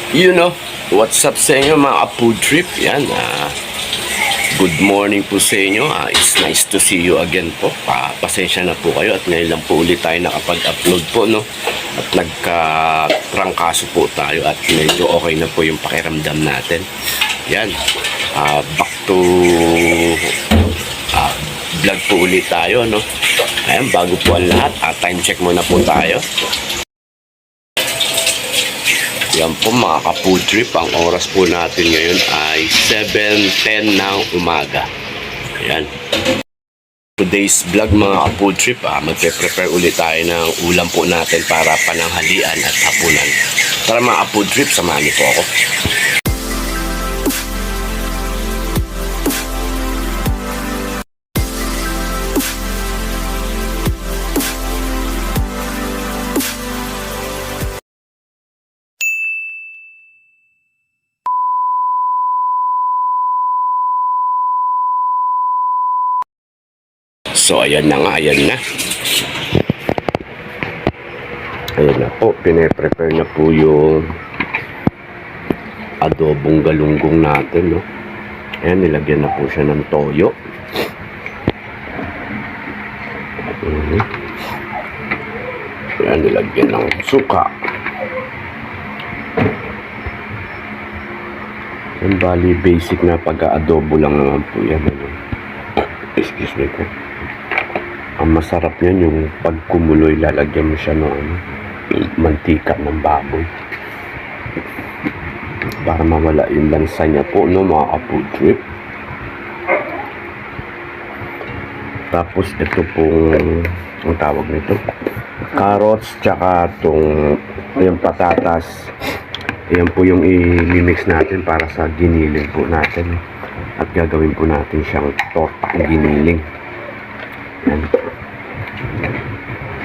You know, what's up sa inyo mga food trip? Yan, good morning po sa inyo. It's nice to see you again po. Pasensya na po kayo at ngayon lang po ulit tayo nakapag-upload po, no? At nagka-trangkaso po tayo at medyo okay na po yung pakiramdam natin. Yan, back to vlog po ulit tayo, no? Ayan, bago po ang lahat, time check muna po tayo. Yan po mga ka-food trip, ang oras po natin ngayon ay 7:10 ng umaga. Ayan. Today's vlog mga ka-food trip, magpe-prepare ulit tayo ng ulam po natin para pananghalian at hapunan. Tara mga ka-food trip, samahan niyo po ako. So, ayan na nga, ayan na. Ayan na po, pine-prepare na po yung adobong galunggong natin, no? Ayan, nilagyan na po siya ng toyo. Ayan, nilagyan ng suka. Ayan, bali, basic na pag-adobo lang naman po yan, ano? Excuse me po. Ang masarap niyan yung pagkumuloy, lalagyan mo siya ng mantika ng baboy para mawala yung lansa niya po, no, mga ka-food trip. Tapos ito pong ang tawag nito, carrots, tsaka itong yung patatas. Ayan po yung i-mix natin para sa giniling po natin, at gagawin po natin siyang tortang giniling. Ayan.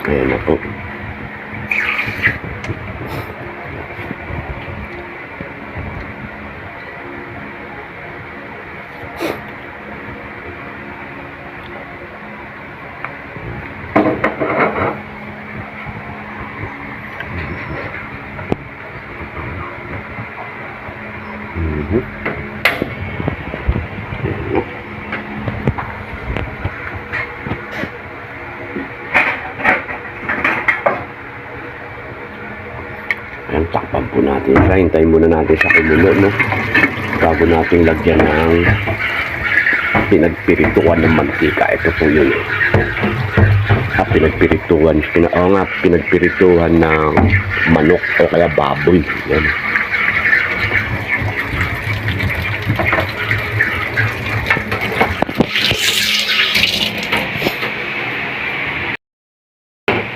Ayan na po. Ayan, takpan po natin siya. Hintayin muna natin siya kumulo, no? Bago natin lagyan ng pinagpirituan ng mantika. Ito po yun. Pinagpirituan ng manok o kaya baboy. Yan.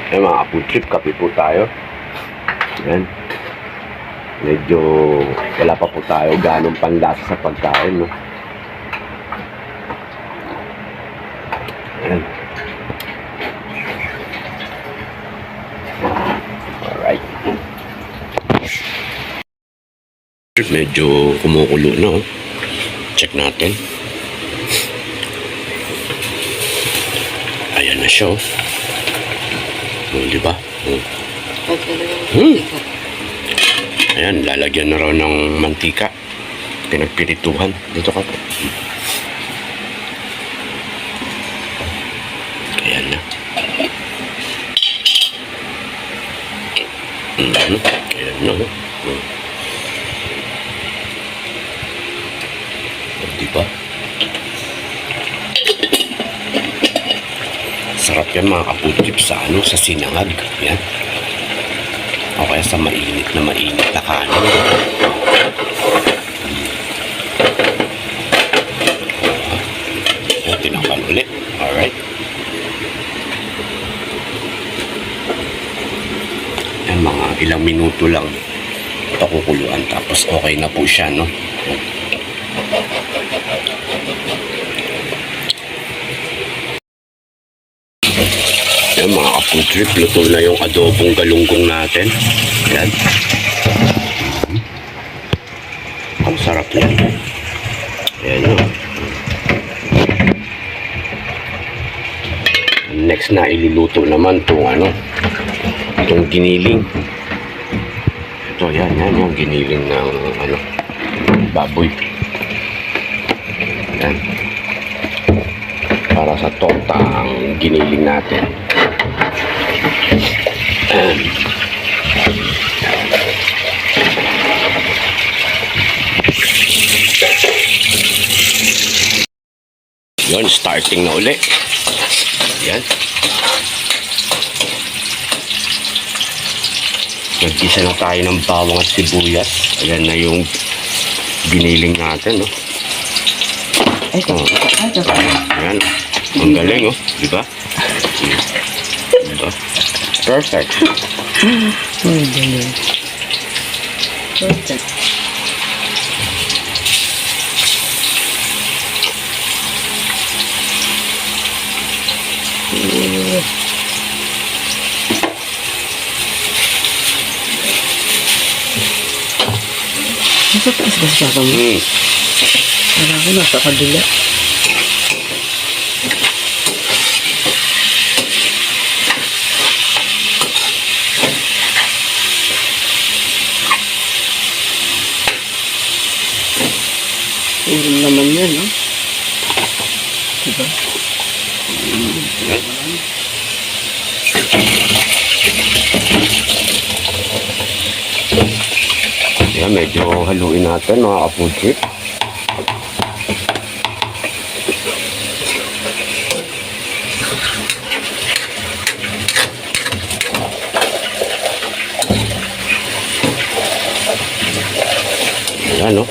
Ayan mga food trip, kape po tayo. Yan. Medyo wala pa po tayo ganong panlasa sa pagkain, no? Ayan. Alright. Medyo kumukulo na, oh. Check natin. Ayan na siya, oh. Diba? Ayan, lalagyan na raw ng mantika. Pinagpirituhan. Dito ka po. Ayan na. Ayan na. Diba? Sarap yan mga ka-food trip sa sa sinangag. Ayan. O kaya sa mainit na kanin. Tinakpan ulit. Alright. Yan, mga ilang minuto lang ito kukuluan. Tapos okay na po siya, no? Yan mga ka-food trip, luto na yung adobong galunggong natin. Yan. Ang sarap yan. Ayan o. Next na iluluto naman itong itong giniling. Ito. So, yan yung giniling ng baboy. Yan. Para sa torta ang giniling natin. Yun, starting na uli. Yan. Nagkisa na tayo ng bawang at sibuyas. Ayan na yung giniling natin, no? Ayan. Ang galing, oh. Diba? Diba? Perfect. Ang galing. Perfect. Masap kasi ba siya kami? Wala ko nasa kabila. Puro naman yan, no? Diba? Yan, medyo haluin natin mga ka-food trip. Yan, no?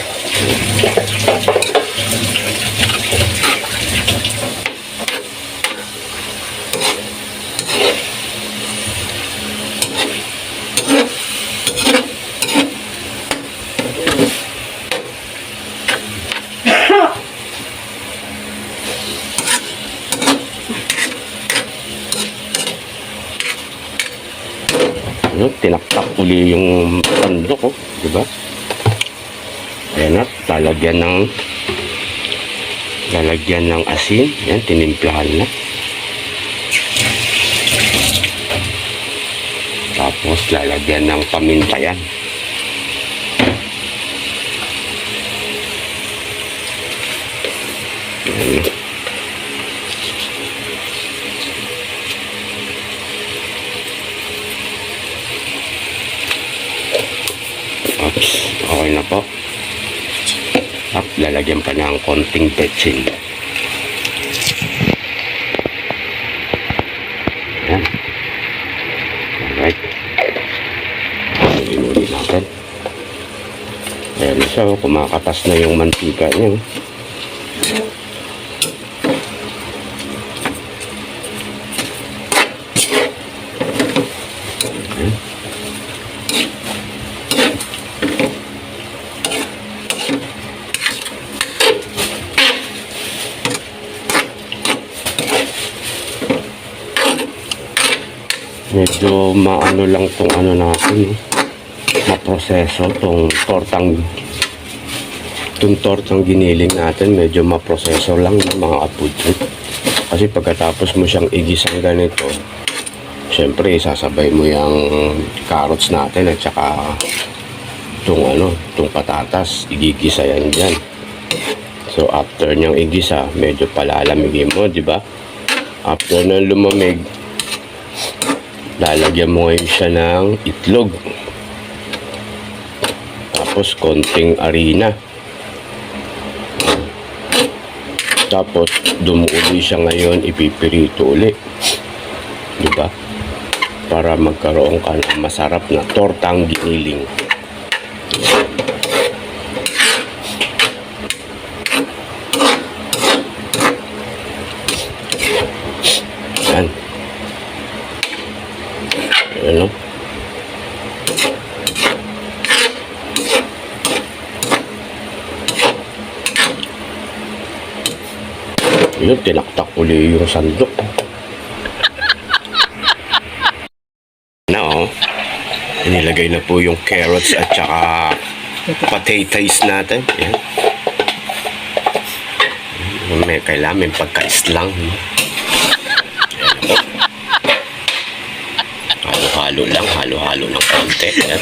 Tinaktak uli yung sandok, oh, diba? Ayan at lalagyan ng asin. Yan, tinimplahan na. Tapos lalagyan ng paminta yan. Ayan. Oops, okay na po. At lalagyan pa ng konting petsin. Ayan. Alright. Inulit natin. Ayan na siya. Kumakatas na yung mantika niya. Ayan. Medyo maano lang tong ano natin, maproseso tong tortang giniling natin. Medyo maproseso lang mga ka-food trip. Kasi pagkatapos mo siyang igisang ganito, syempre isasabay mo yung carrots natin at saka tong patatas, igigisa yan dyan. So after niyang igisa, medyo palalamigin mo, di ba? After nang lumamig, lalagyan mo ngayon siya ng itlog. Tapos konting harina. Tapos dumuuli siya ngayon, ipipirito uli. Diba? Para magkaroon ka ng masarap na tortang giniling. Yan. Ano? Yun, tinaktak uli yung sandok. Na, oh. Inilagay na po yung carrots at saka potatoes natin. Yan. Kailangan may pagka-islang. Halo-halo lang, halo-halo ng konti. Yan.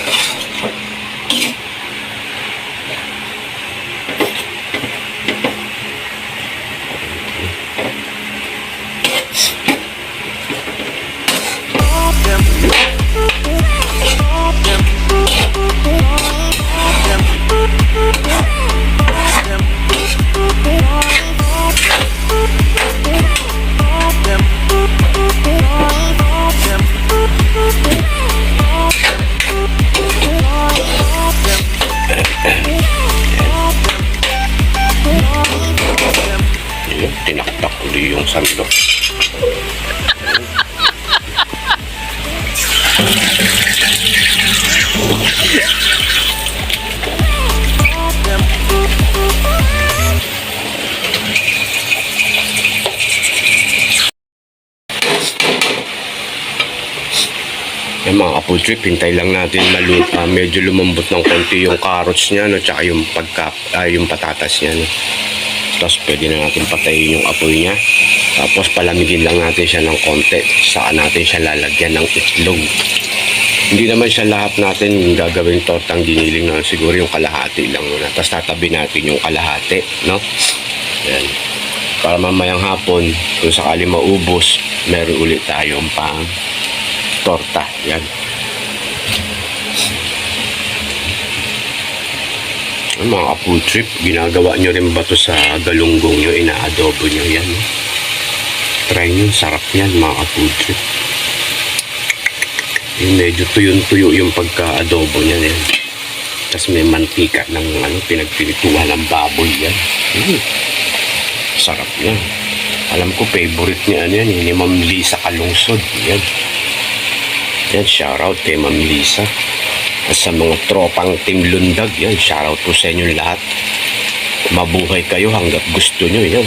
Yan mga apple trip, hintay lang natin medyo lumambot ng konti yung carrots niya, no, tsaka yung yung patatas niya, no. Tapos pwede na natin patayin yung apoy niya. Tapos palamigin lang natin siya ng konti. Saka natin siya lalagyan ng itlog. Hindi naman siya lahat natin gagawing tortang giniling, no. Siguro yung kalahati lang muna. Tapos tatabi natin yung kalahati, no. Yan. Para mamayang hapon, kung sakali maubos, meron ulit tayong pang torta. Yan. Ang mga apple trip, ginagawa nyo rin ba ito sa galunggong nyo, ina-adobo nyo yan? Try nyo, sarap yan mga apple trip. Yung medyo tuyo-tuyo yung pagka-adobo nyo yan. Tapos may mantika ng pinagpirituhan ng baboy yan. Sarap yan. Alam ko favorite niya yan, ni Ma'am Lisa Kalungsod. Yan. Yan, shoutout kay Ma'am Lisa. At sa mga tropang Team Lundag, yan, shoutout po sa inyo lahat. Mabuhay kayo hanggat gusto nyo, yan.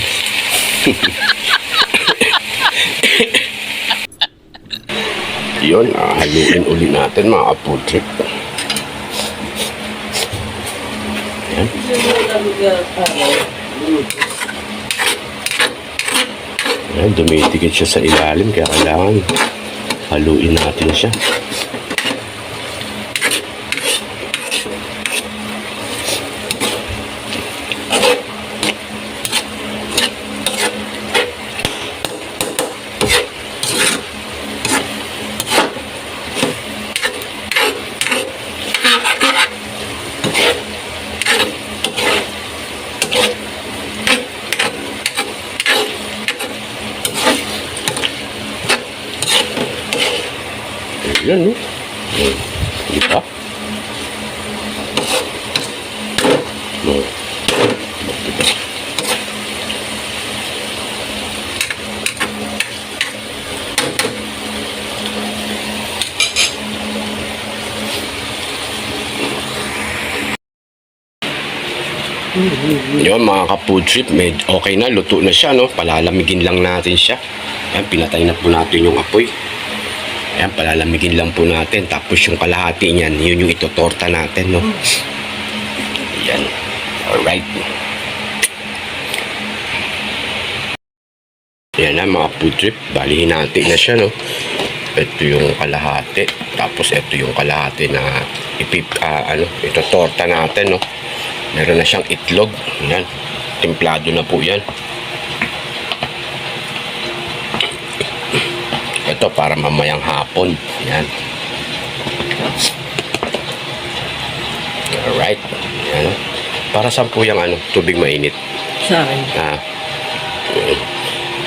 Yun, haluin uli natin mga apple trip. Yan. Yan, dumitikit siya sa ilalim, kaya kailangan haluin natin siya. Yan, no? Di ba? No. Diba? Yun mga ka-food trip, okay na, luto na siya, no? Palalamigin lang natin siya. Yan, pinatay na po natin yung apoy. Ayan, palalamigin lang po natin. Tapos yung kalahati niyan, yun yung itotorta natin, no? Ayan. Alright. Ayan na, mga food trip. Balihin natin na siya, no? Ito yung kalahati. Tapos ito yung kalahati na itotorta natin, no? Meron na siyang itlog. Ayan. Templado na po yan. Ito para mamayang hapon. Yan. Alright. Yan. Para saan po yung tubig mainit? Sa akin.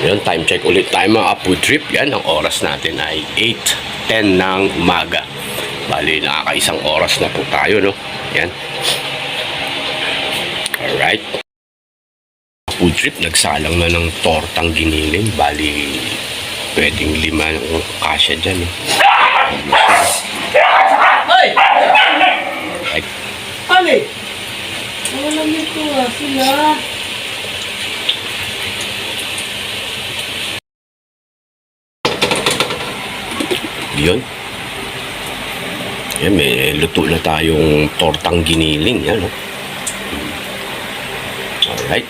Yan, time check ulit tayo mga food trip. Yan, ang oras natin ay 8:10 ng umaga. Bali, nakakaisang oras na po tayo, no? Yan. Alright. Food trip, nagsalang na ng tortang giniling. Bali, pwedeng 5 ng kasya dyan, eh. Ay! Right. Kami! Wala nito sila. Yun. Yan, may luto na tayong tortang giniling. Yan, no? Alright.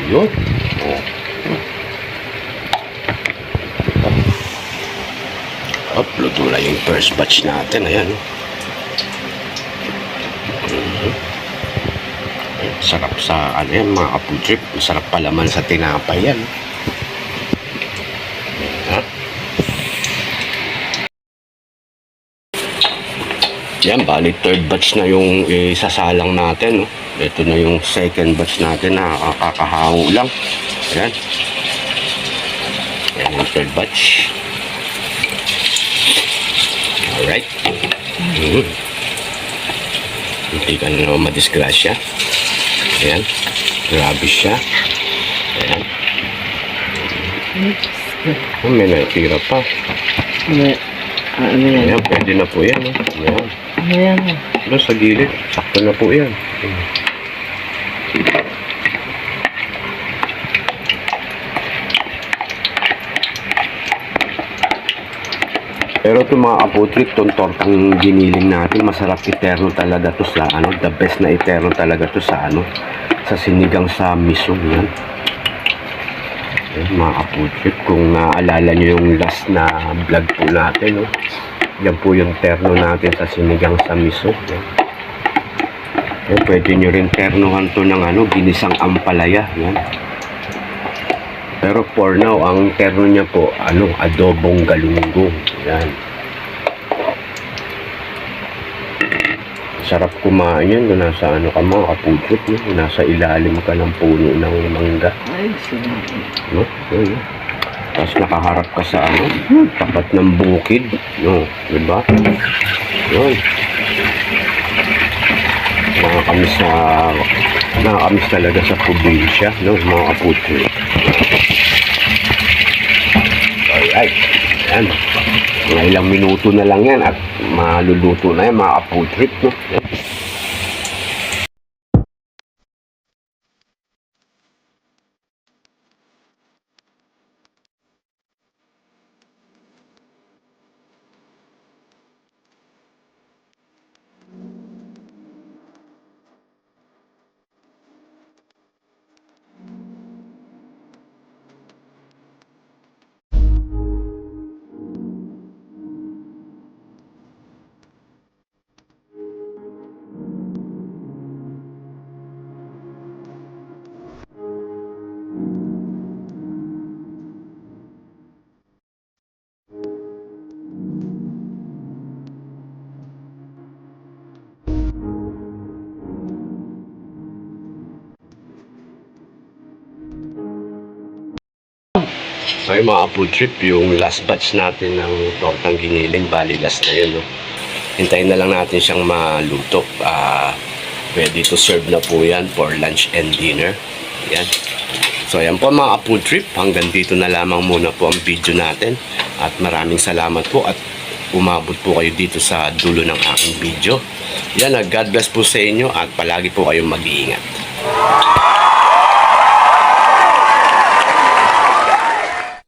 Yun. Luto na yung first batch natin. Ayan. Sarap sa yan, mga food trip. Masarap palaman sa tinapay yan. Ha? Yan, bali third batch na yung isasalang natin, no? Ito na yung second batch natin na kakahango lang. Ayan. Ayan yung third batch. Alright. Hindi ka na naman madisgrasya. Ayan. Grabe siya. Ayan. May natira pa. Ano yan? Ayan, pwede na po yan. Ayan. Ano yan? Doon sa gilid. Sakto na po yan. Pero itong mga apotrip, itong tortang giniling natin, masarap iterno talaga to sa ano, the best na iterno talaga to sa ano, sa sinigang sa miso yan. Ayan, mga apotrip, kung naalala nyo yung last na vlog po natin, no? Yan po yung terno natin sa sinigang sa miso. Yan. Ayan, pwede nyo rin ternohan to ng ano, ginisang ampalaya. Yan. Pero for now, ang terno niya po, ano, adobong galunggong. Yan. Sarap kumain yan kung nasa ano ka mga kaputrip, no? Nasa ilalim ka ng puno ng mangga. Ay, sinabi. No? Yun. Tapos nakaharap ka sa ano, tapat ng bukid. No? Diba? Yun. Nakakamis talaga sa probinsya, no? Mga kaputrip. Alright. Yan. Mga ilang minuto na lang yan at maluluto na yan mga kaputrip, no? Ay mga food trip, yung last batch natin ng tortang giniling, bali last na yun, no? Hintayin na lang natin siyang maluto. Ready to serve na po yan for lunch and dinner. Yan. So yan po mga food trip, hanggang dito na lamang muna po ang video natin. At maraming salamat po at umabot po kayo dito sa dulo ng aking video. Yan, God bless po sa inyo at palagi po kayong mag-iingat.